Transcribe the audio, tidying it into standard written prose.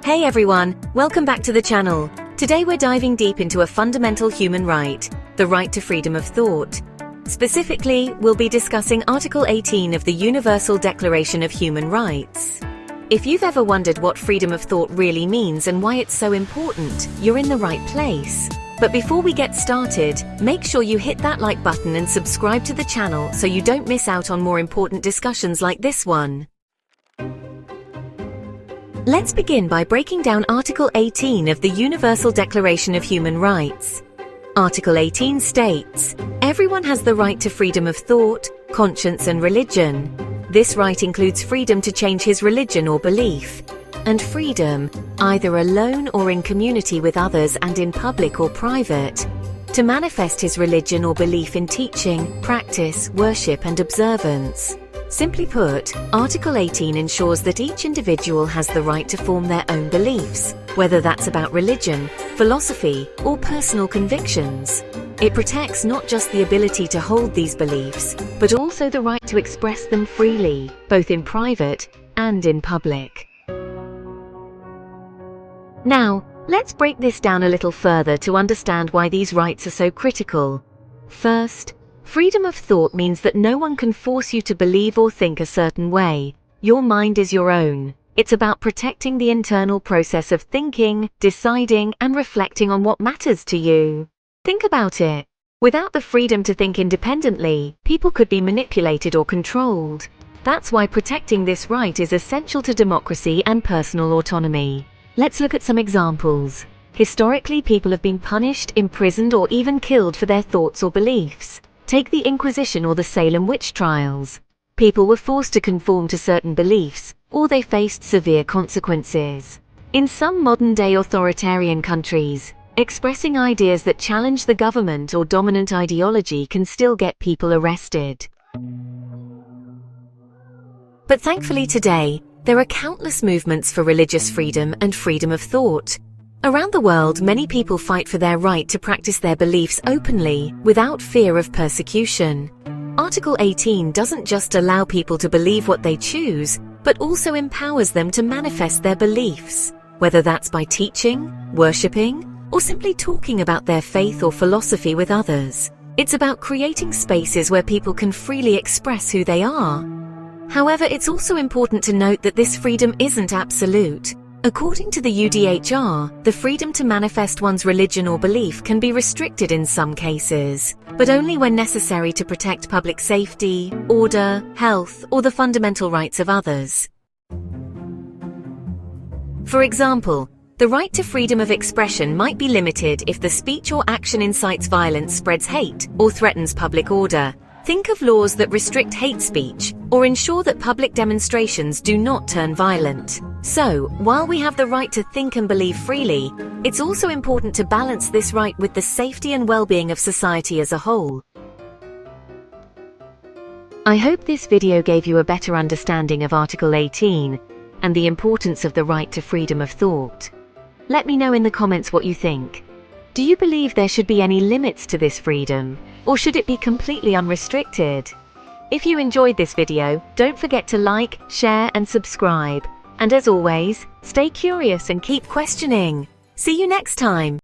Hey everyone, welcome back to the channel. Today we're diving deep into a fundamental human right, the right to freedom of thought. Specifically, we'll be discussing Article 18 of the Universal Declaration of Human Rights. If you've ever wondered what freedom of thought really means and why it's so important, you're in the right place. But before we get started, make sure you hit that like button and subscribe to the channel so you don't miss out on more important discussions like this one. Let's begin by breaking down Article 18 of the Universal Declaration of Human Rights. Article 18 states, "Everyone has the right to freedom of thought, conscience and religion. This right includes freedom to change his religion or belief, and freedom, either alone or in community with others and in public or private, to manifest his religion or belief in teaching, practice, worship and observance." Simply put, Article 18 ensures that each individual has the right to form their own beliefs, whether that's about religion, philosophy, or personal convictions. It protects not just the ability to hold these beliefs, but also the right to express them freely, both in private and in public. Now, let's break this down a little further to understand why these rights are so critical. First, freedom of thought means that no one can force you to believe or think a certain way. Your mind is your own. It's about protecting the internal process of thinking, deciding, and reflecting on what matters to you. Think about it. Without the freedom to think independently, people could be manipulated or controlled. That's why protecting this right is essential to democracy and personal autonomy. Let's look at some examples. Historically, people have been punished, imprisoned, or even killed for their thoughts or beliefs. Take the Inquisition or the Salem witch trials. People were forced to conform to certain beliefs, or they faced severe consequences. In some modern-day authoritarian countries, expressing ideas that challenge the government or dominant ideology can still get people arrested. But thankfully today, there are countless movements for religious freedom and freedom of thought. Around the world, many people fight for their right to practice their beliefs openly, without fear of persecution. Article 18 doesn't just allow people to believe what they choose, but also empowers them to manifest their beliefs, whether that's by teaching, worshipping, or simply talking about their faith or philosophy with others. It's about creating spaces where people can freely express who they are. However, it's also important to note that this freedom isn't absolute. According to the UDHR, the freedom to manifest one's religion or belief can be restricted in some cases, but only when necessary to protect public safety, order, health, or the fundamental rights of others. For example, the right to freedom of expression might be limited if the speech or action incites violence, spreads hate, or threatens public order. Think of laws that restrict hate speech or ensure that public demonstrations do not turn violent. So, while we have the right to think and believe freely, it's also important to balance this right with the safety and well-being of society as a whole. I hope this video gave you a better understanding of Article 18 and the importance of the right to freedom of thought. Let me know in the comments what you think. Do you believe there should be any limits to this freedom, or should it be completely unrestricted? If you enjoyed this video, don't forget to like, share, and subscribe. And as always, stay curious and keep questioning. See you next time.